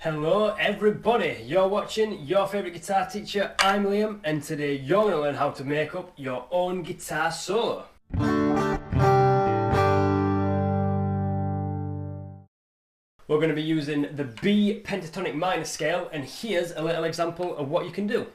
Hello everybody, you're watching Your Favourite Guitar Teacher. I'm Liam, and today you're going to learn how to make up your own guitar solo. We're going to be using the B Pentatonic Minor Scale, and here's a little example of what you can do.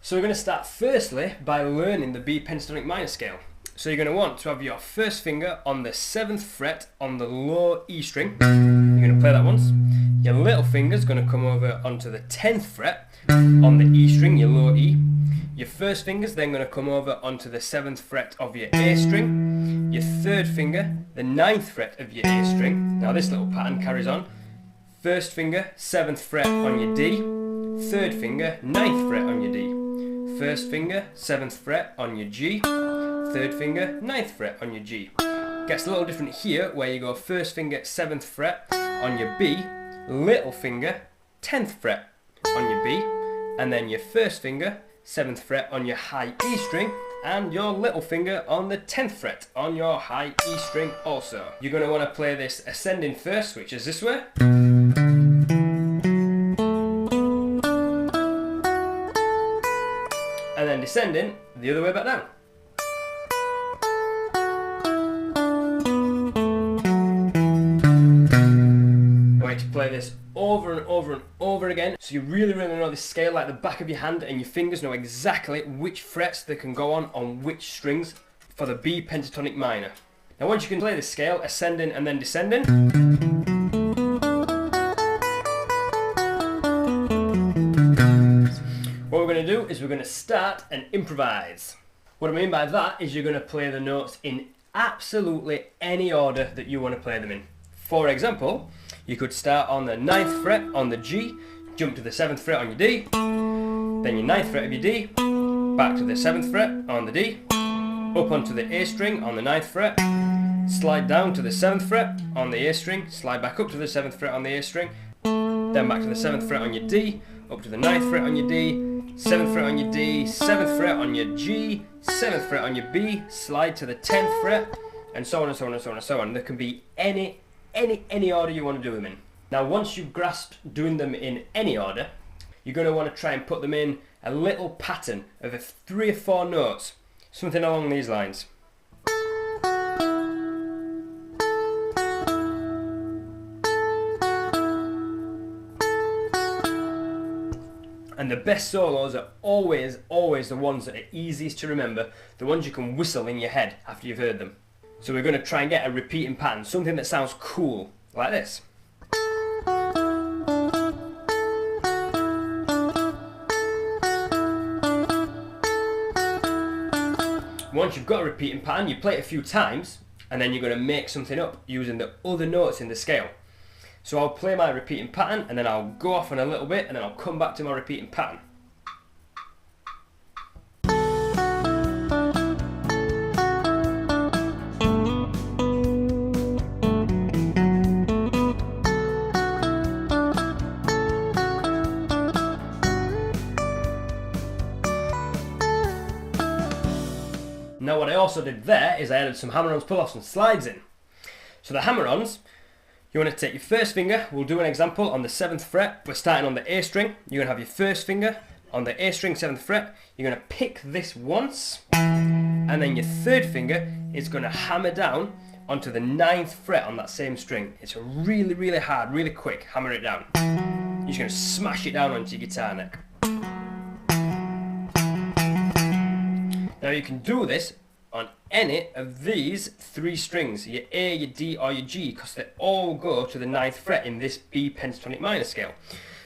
So we're going to start firstly by learning the B Pentatonic Minor Scale. So you're going to want to have your first finger on the 7th fret on the low E string. You're going to play that once. Your little finger's going to come over onto the 10th fret on the E string, your low E. Your first finger's then going to come over onto the 7th fret of your A string. Your third finger, the 9th fret of your A string. Now this little pattern carries on. First finger, 7th fret on your D. Third finger, 9th fret on your D. First finger, 7th fret on your G. Third finger, 9th fret on your G. Gets a little different here, where you go first finger, 7th fret on your B, little finger, 10th fret on your B, and then your first finger, 7th fret on your high E string, and your little finger on the 10th fret on your high E string also. You're going to want to play this ascending first, which is this way. And then descending the other way back down. I want you to play this over and over and over again, so you really know this scale like the back of your hand, and your fingers know exactly which frets they can go on which strings for the B pentatonic minor. Now once you can play this scale, ascending and then descending, what we're going to do is we're going to start and improvise. What I mean by that is you're going to play the notes in absolutely any order that you want to play them in. For example, you could start on the 9th fret on the G, jump to the 7th fret on your D, then your 9th fret of your D, back to the 7th fret on the D, up onto the A string on the 9th fret, slide down to the 7th fret on the A string, slide back up to the 7th fret on the A string, then back to the 7th fret on your D, up to the 9th fret on your D, 7th fret on your D, 7th fret on your G, 7th fret on your B, slide to the 10th fret, and so on and so on and so on and so on. There can be any order you want to do them in. Now once you've grasped doing them in any order, you're going to want to try and put them in a little pattern of 3 or 4 notes, something along these lines. And the best solos are always the ones that are easiest to remember, the ones you can whistle in your head after you've heard them. So we're going to try and get a repeating pattern, something that sounds cool, like this. Once you've got a repeating pattern, you play it a few times, and then you're going to make something up using the other notes in the scale. So I'll play my repeating pattern, and then I'll go off on a little bit, and then I'll come back to my repeating pattern. Now what I also did there is I added some Hammerons, Pulloffs and slides in. So the Hammerons, you want to take your first finger, we'll do an example on the 7th fret, we're starting on the A string, you're going to have your first finger on the A string 7th fret, you're going to pick this once, and then your third finger is going to hammer down onto the 9th fret on that same string. It's really hard, really quick, hammer it down. You're just going to smash it down onto your guitar neck. Now you can do this on any of these 3 strings, your A, your D or your G, because they all go to the 9th fret in this B pentatonic minor scale.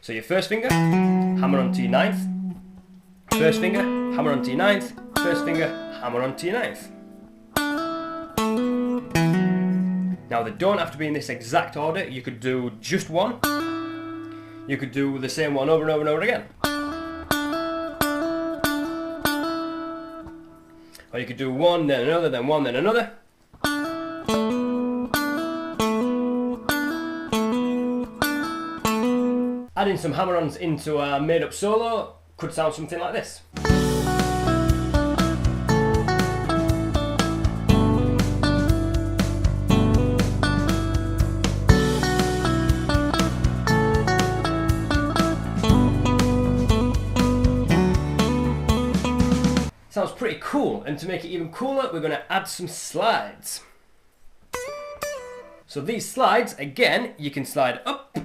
So your first finger, hammer onto your 9th, first finger, hammer onto your 9th, first finger, hammer onto your 9th. Now they don't have to be in this exact order, you could do just one, you could do the same one over and over and over again. Or you could do one, then another, then one, then another. Adding some hammer-ons into a made-up solo could sound something like this. Sounds pretty cool, and to make it even cooler, we're going to add some slides. So these slides, again, you can slide up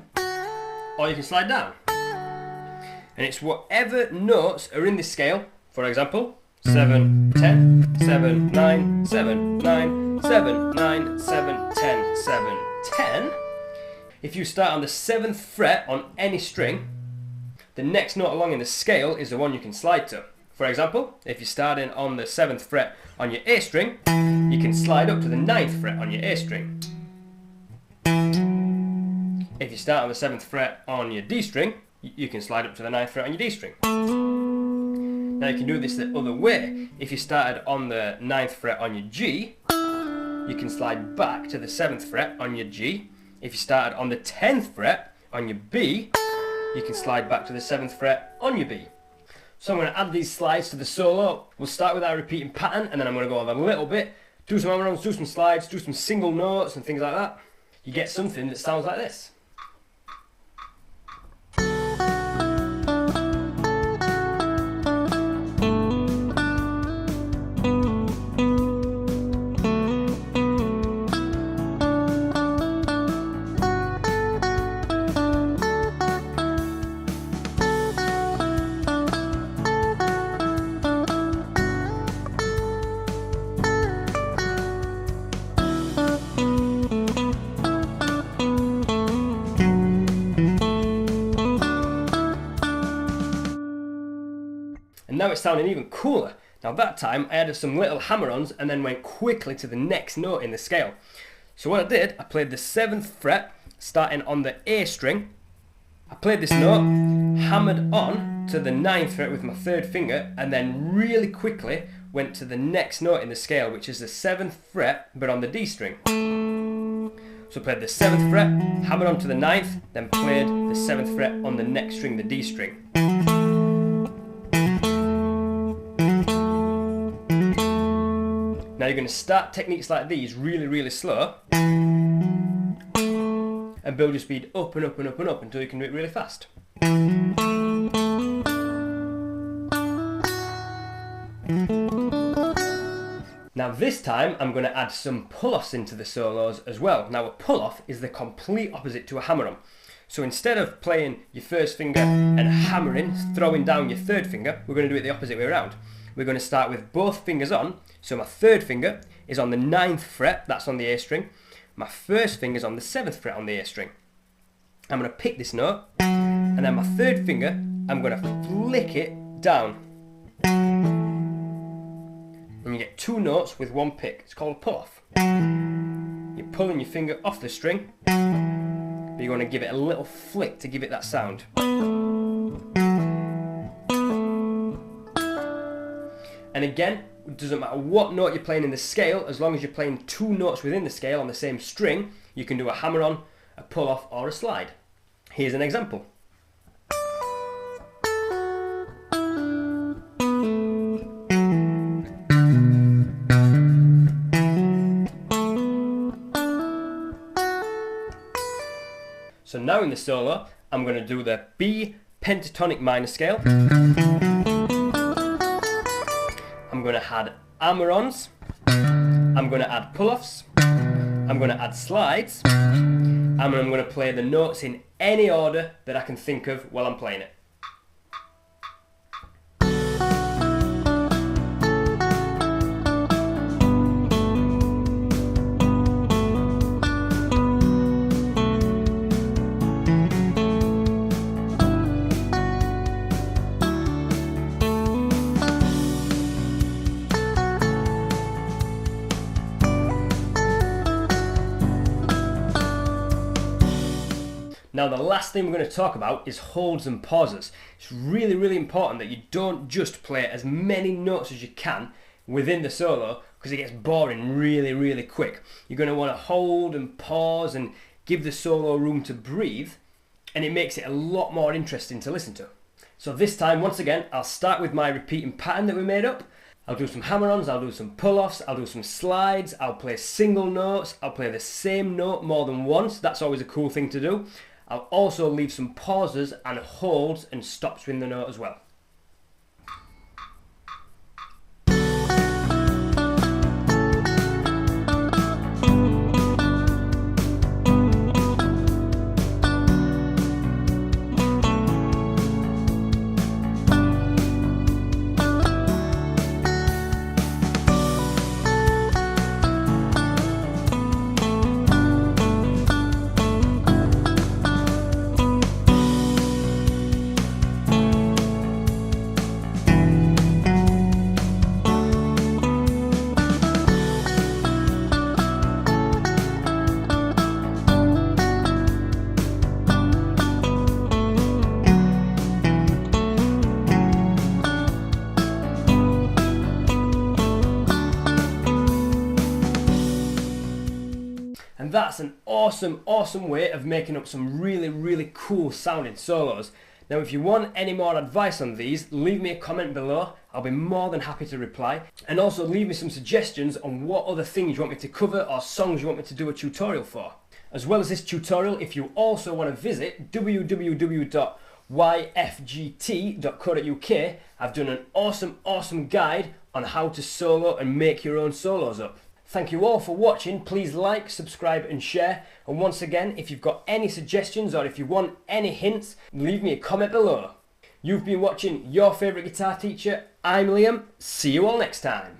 or you can slide down. And it's whatever notes are in this scale. For example, 7, 10, 7, 9, 7, 9, 7, 9, 7, 10, 7, 10. If you start on the 7th fret on any string, the next note along in the scale is the one you can slide to. For example, if you're starting on the 7th fret on your A string, you can slide up to the 9th fret on your A string. If you start on the 7th fret on your D string, you can slide up to the 9th fret on your D string. Now you can do this the other way. If you started on the 9th fret on your G, you can slide back to the 7th fret on your G. If you started on the 10th fret on your B, you can slide back to the 7th fret on your B. So I'm going to add these slides to the solo. We'll start with our repeating pattern, and then I'm going to go on a little bit, do some hammer-ons, do some slides, do some single notes and things like that. You get something that sounds like this. And now it's sounding even cooler. Now that time I added some little hammer-ons and then went quickly to the next note in the scale. So what I did, I played the 7th fret starting on the A string. I played this note, hammered on to the 9th fret with my 3rd finger, and then really quickly went to the next note in the scale, which is the 7th fret but on the D string. So I played the 7th fret, hammered on to the 9th, then played the 7th fret on the next string, the D string. Now you're going to start techniques like these really, really slow and build your speed up and up and up and up until you can do it really fast. Now this time I'm going to add some pull-offs into the solos as well. Now a pull-off is the complete opposite to a hammer-on. So instead of playing your 1st finger and hammering, throwing down your 3rd finger, we're going to do it the opposite way around. We're going to start with both fingers on. So my 3rd finger is on the 9th fret, that's on the A string. My 1st finger is on the 7th fret on the A string. I'm going to pick this note, and then my 3rd finger, I'm going to flick it down. And you get 2 notes with 1 pick. It's called a pull-off. You're pulling your finger off the string, but you're going to give it a little flick to give it that sound. And again, it doesn't matter what note you're playing in the scale, as long as you're playing 2 notes within the scale on the same string, you can do a hammer-on, a pull-off or a slide. Here's an example. So now in the solo, I'm going to do the B Pentatonic Minor Scale. I'm going to add hammer-ons, I'm going to add pull-offs, I'm going to add slides, and I'm going to play the notes in any order that I can think of while I'm playing it. Now the last thing we're going to talk about is holds and pauses. It's really, really important that you don't just play as many notes as you can. within the solo because it gets boring really quick. You're going to want to hold and pause and give the solo room to breathe, and it makes it a lot more interesting to listen to. So this time, once again, I'll start with my repeating pattern that we made up. I'll do some hammer-ons, I'll do some pull-offs, I'll do some slides, I'll play single notes, I'll play the same note more than once. That's always a cool thing to do. I'll also leave some pauses and holds and stops within the note as well. And that's an awesome way of making up some really cool sounding solos. Now if you want any more advice on these, leave me a comment below. I'll be more than happy to reply. And also leave me some suggestions on what other things you want me to cover or songs you want me to do a tutorial for. As well as this tutorial, if you also want to visit www.yfgt.co.uk, I've done an awesome guide on how to solo and make your own solos up. Thank you all for watching. Please like, subscribe and share. And once again, if you've got any suggestions or if you want any hints, leave me a comment below. You've been watching Your Favourite Guitar Teacher. I'm Liam. See you all next time.